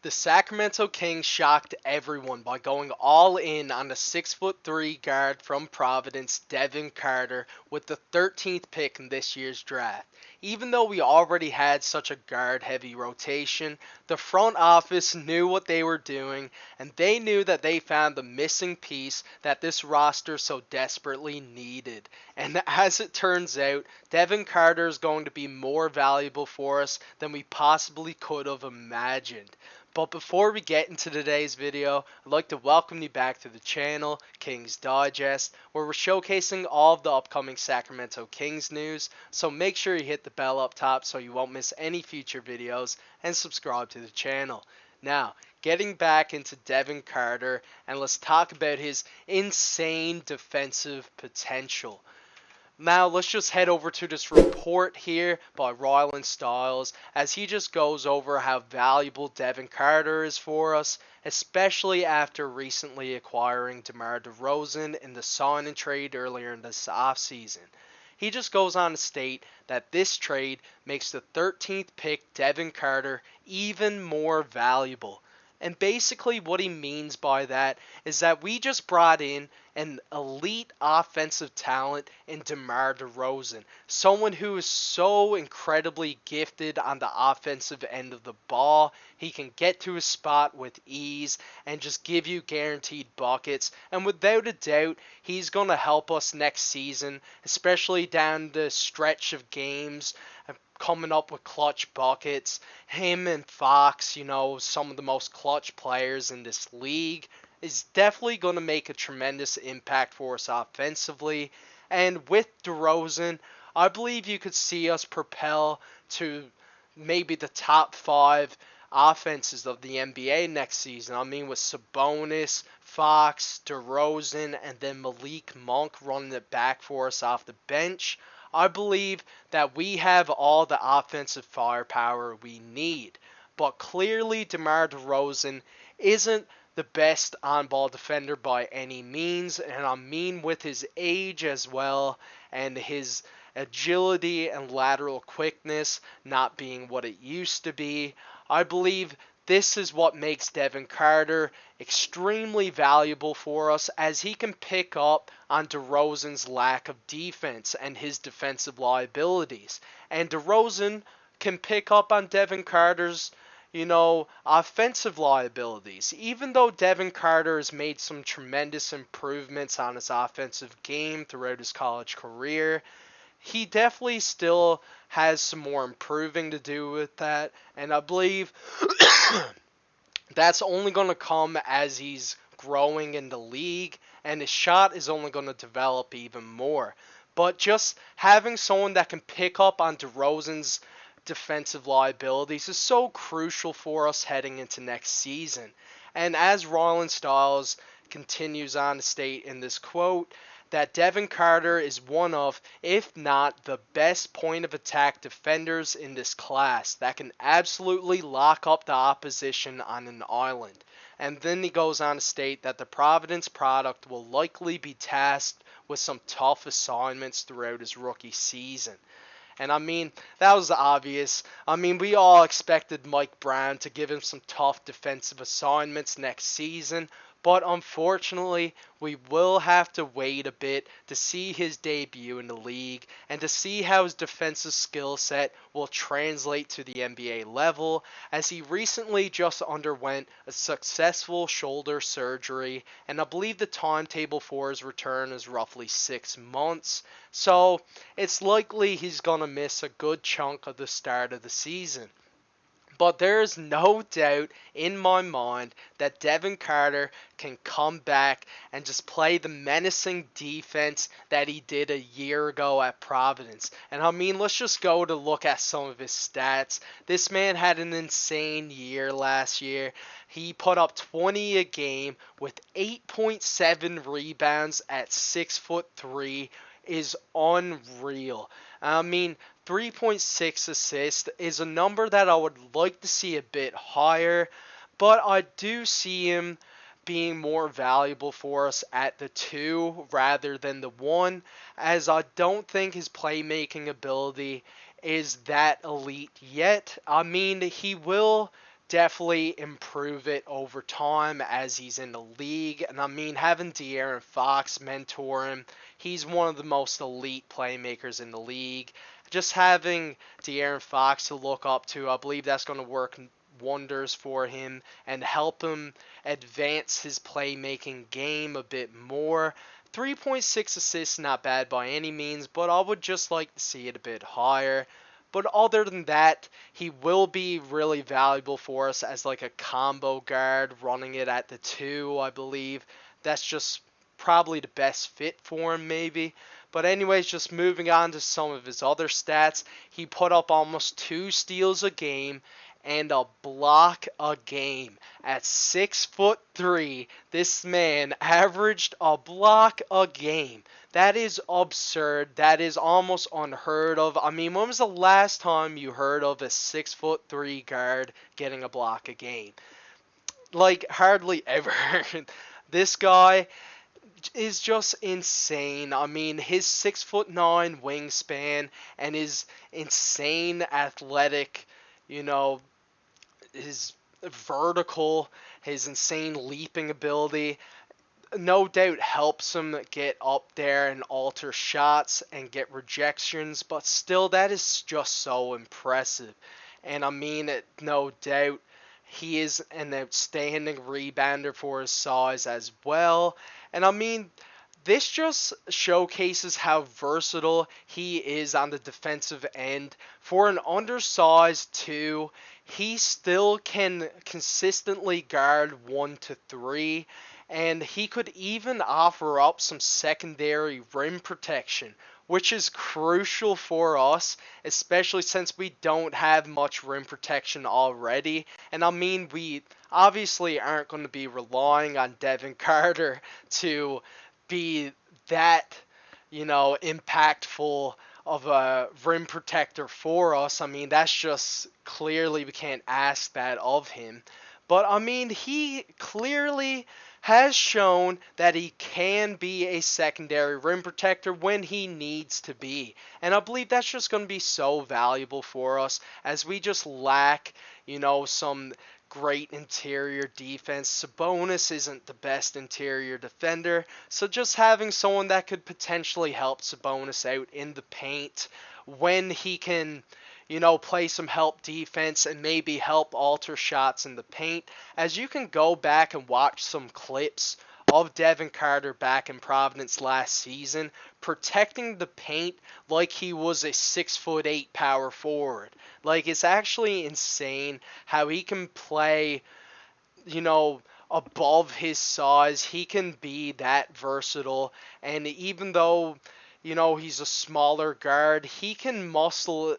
The Sacramento Kings shocked everyone by going all in on the 6'3" guard from Providence, Devin Carter, with the 13th pick in this year's draft. Even though we already had such a guard-heavy rotation, the front office knew what they were doing, and they knew that they found the missing piece that this roster so desperately needed. And as it turns out, Devin Carter is going to be more valuable for us than we possibly could have imagined. But before we get into today's video, I'd like to welcome you back to the channel, Kings Digest, where we're showcasing all of the upcoming Sacramento Kings news, so make sure you hit the bell up top so you won't miss any future videos, and subscribe to the channel. Now, getting back into Devin Carter, and let's talk about his insane defensive potential. Now, let's just head over to this report here by Rylan Stiles as he just goes over how valuable Devin Carter is for us, especially after recently acquiring DeMar DeRozan in the sign and trade earlier in this offseason. He just goes on to state that this trade makes the 13th pick Devin Carter even more valuable. And basically what he means by that is that we just brought in an elite offensive talent in DeMar DeRozan. Someone who is so incredibly gifted on the offensive end of the ball. He can get to his spot with ease and just give you guaranteed buckets. And without a doubt, he's going to help us next season, especially down the stretch of games, coming up with clutch buckets. Him and Fox, some of the most clutch players in this league, is definitely going to make a tremendous impact for us offensively. And with DeRozan, I believe you could see us propel to maybe the top 5 offenses of the NBA next season. I mean, with Sabonis, Fox, DeRozan, and then Malik Monk running it back for us off the bench, I believe that we have all the offensive firepower we need. But clearly DeMar DeRozan isn't the best on-ball defender by any means, and I mean with his age as well, and his agility and lateral quickness not being what it used to be. I believe this is what makes Devin Carter extremely valuable for us, as he can pick up on DeRozan's lack of defense and his defensive liabilities. And DeRozan can pick up on Devin Carter's, offensive liabilities. Even though Devin Carter has made some tremendous improvements on his offensive game throughout his college career, he definitely still has some more improving to do with that, and I believe that's only going to come as he's growing in the league, and his shot is only going to develop even more. But just having someone that can pick up on DeRozan's defensive liabilities is so crucial for us heading into next season. And as Rylan Stiles continues on to state in this quote, that Devin Carter is one of, if not the best point of attack defenders in this class that can absolutely lock up the opposition on an island. And then he goes on to state that the Providence product will likely be tasked with some tough assignments throughout his rookie season. And I mean, that was obvious. I mean, we all expected Mike Brown to give him some tough defensive assignments next season, but unfortunately, we will have to wait a bit to see his debut in the league and to see how his defensive skill set will translate to the NBA level, as he recently just underwent a successful shoulder surgery, and I believe the timetable for his return is roughly 6 months, so it's likely he's going to miss a good chunk of the start of the season. But there is no doubt in my mind that Devin Carter can come back and just play the menacing defense that he did a year ago at Providence. And I mean, let's just go to look at some of his stats. This man had an insane year last year. He put up 20 a game with 8.7 rebounds at 6'3", is unreal. I mean, 3.6 assists is a number that I would like to see a bit higher, but I do see him being more valuable for us at the 2 rather than the 1, as I don't think his playmaking ability is that elite yet. I mean, he will definitely improve it over time as he's in the league. And I mean, having De'Aaron Fox mentor him, he's one of the most elite playmakers in the league. Just having De'Aaron Fox to look up to, I believe that's going to work wonders for him and help him advance his playmaking game a bit more. 3.6 assists, not bad by any means, but I would just like to see it a bit higher. But other than that, he will be really valuable for us as like a combo guard, running it at the 2, I believe. That's just probably the best fit for him, maybe. But anyways, just moving on to some of his other stats. He put up almost 2 steals a game and a block a game. At 6'3", this man averaged a block a game. That is absurd. That is almost unheard of. I mean, when was the last time you heard of a 6'3" guard getting a block a game? Like, hardly ever. This guy is just insane. I mean, his 6'9" wingspan and his insane athletic, you know, his vertical, his insane leaping ability, no doubt helps him get up there and alter shots and get rejections, but still, that is just so impressive. And I mean, no doubt, he is an outstanding rebounder for his size as well. And I mean, this just showcases how versatile he is on the defensive end. For an undersized 2, he still can consistently guard 1 to 3, and he could even offer up some secondary rim protection, which is crucial for us, especially since we don't have much rim protection already. And I mean, we obviously aren't going to be relying on Devin Carter to be that, impactful of a rim protector for us. I mean, that's just clearly, we can't ask that of him. But I mean, he clearly has shown that he can be a secondary rim protector when he needs to be. And I believe that's just going to be so valuable for us as we just lack, some great interior defense. Sabonis isn't the best interior defender, so just having someone that could potentially help Sabonis out in the paint when he can, play some help defense and maybe help alter shots in the paint. As you can go back and watch some clips of Devin Carter back in Providence last season, protecting the paint like he was a 6'8" power forward. Like, it's actually insane how he can play, above his size. He can be that versatile, and even though, he's a smaller guard, he can muscle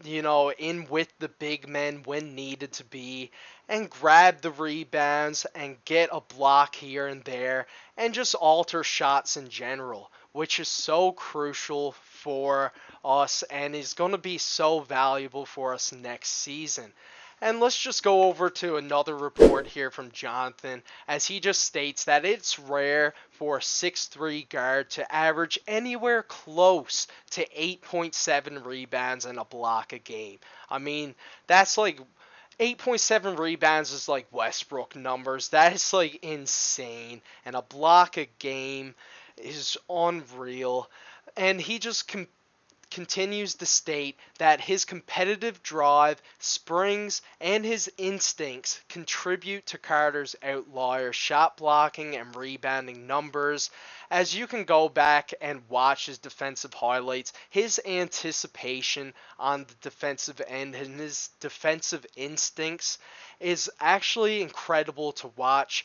in with the big men when needed to be, and grab the rebounds and get a block here and there, and just alter shots in general, which is so crucial for us and is going to be so valuable for us next season. And let's just go over to another report here from Jonathan, as he just states that it's rare for a 6'3" guard to average anywhere close to 8.7 rebounds and a block a game. I mean, that's like 8.7 rebounds is like Westbrook numbers. That is like insane. And a block a game is unreal. And he just continues to state that his competitive drive, springs, and his instincts contribute to Carter's outlier shot blocking and rebounding numbers. As you can go back and watch his defensive highlights, his anticipation on the defensive end and his defensive instincts is actually incredible to watch.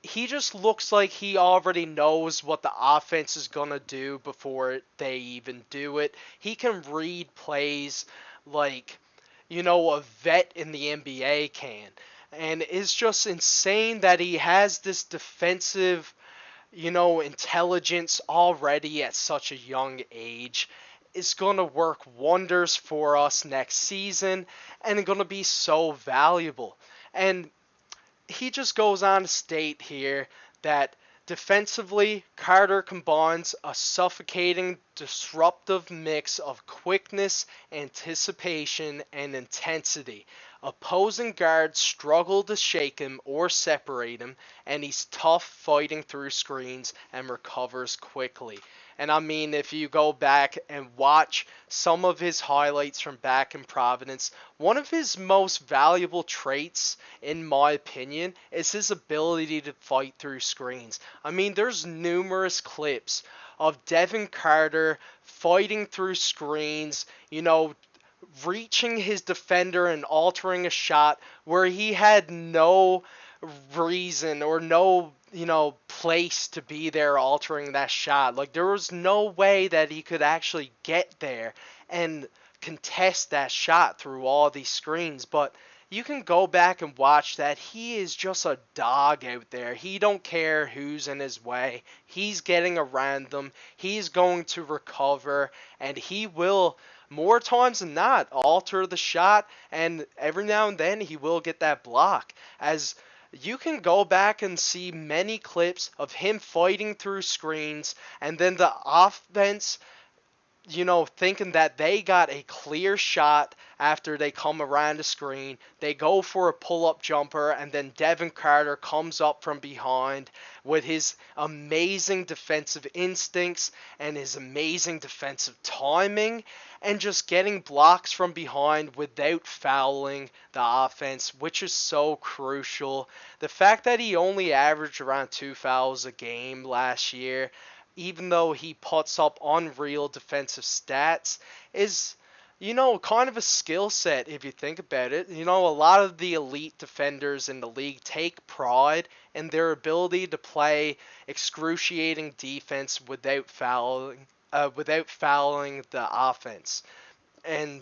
He just looks like he already knows what the offense is going to do before they even do it. He can read plays like, a vet in the NBA can. And it's just insane that he has this defensive, intelligence already at such a young age. It's going to work wonders for us next season and going to be so valuable. And he just goes on to state here that defensively, Carter combines a suffocating, disruptive mix of quickness, anticipation, and intensity. Opposing guards struggle to shake him or separate him, and he's tough fighting through screens and recovers quickly. And I mean, if you go back and watch some of his highlights from back in Providence, one of his most valuable traits, in my opinion, is his ability to fight through screens. I mean, there's numerous clips of Devin Carter fighting through screens, reaching his defender and altering a shot where he had no reason or no place to be there altering that shot. Like, there was no way that he could actually get there and contest that shot through all these screens. But you can go back and watch that. He is just a dog out there. He don't care who's in his way. He's getting around them. He's going to recover, and he will, more times than not, alter the shot, and every now and then he will get that block. As you can go back and see many clips of him fighting through screens, and then the offense, thinking that they got a clear shot after they come around the screen. They go for a pull-up jumper, and then Devin Carter comes up from behind with his amazing defensive instincts and his amazing defensive timing, and just getting blocks from behind without fouling the offense, which is so crucial. The fact that he only averaged around 2 fouls a game last year, even though he puts up unreal defensive stats, is, kind of a skill set if you think about it. A lot of the elite defenders in the league take pride in their ability to play excruciating defense without fouling the offense. And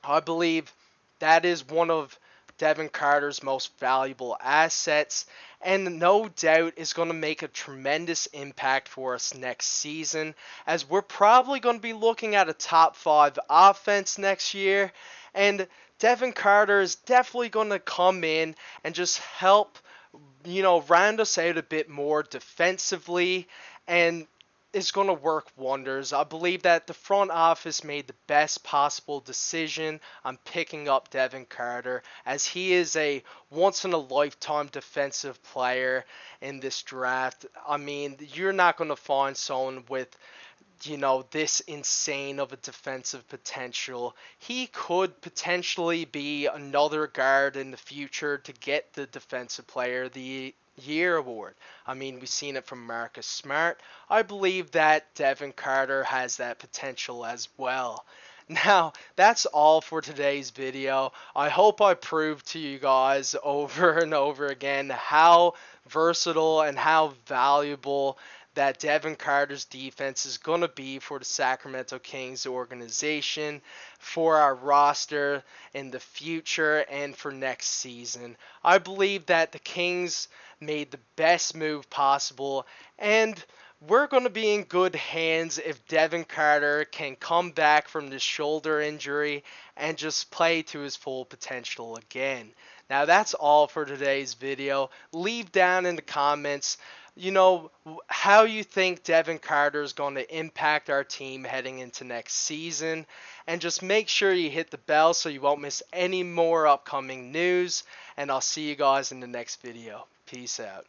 I believe that is one of Devin Carter's most valuable assets, and no doubt is going to make a tremendous impact for us next season, as we're probably going to be looking at a top 5 offense next year, and Devin Carter is definitely going to come in and just help, round us out a bit more defensively, and is going to work wonders. I believe that the front office made the best possible decision on picking up Devin Carter, as he is a once-in-a-lifetime defensive player in this draft. I mean, you're not going to find someone with this insane of a defensive potential. He could potentially be another guard in the future to get the Defensive Player of the Year award. I mean, we've seen it from Marcus Smart. I believe that Devin Carter has that potential as well. Now, that's all for today's video. I hope I proved to you guys over and over again how versatile and how valuable that Devin Carter's defense is going to be for the Sacramento Kings organization, for our roster in the future, and for next season. I believe that the Kings made the best move possible, and we're going to be in good hands if Devin Carter can come back from this shoulder injury and just play to his full potential again. Now, that's all for today's video. Leave down in the comments how you think Devin Carter is going to impact our team heading into next season. And just make sure you hit the bell so you won't miss any more upcoming news. And I'll see you guys in the next video. Peace out.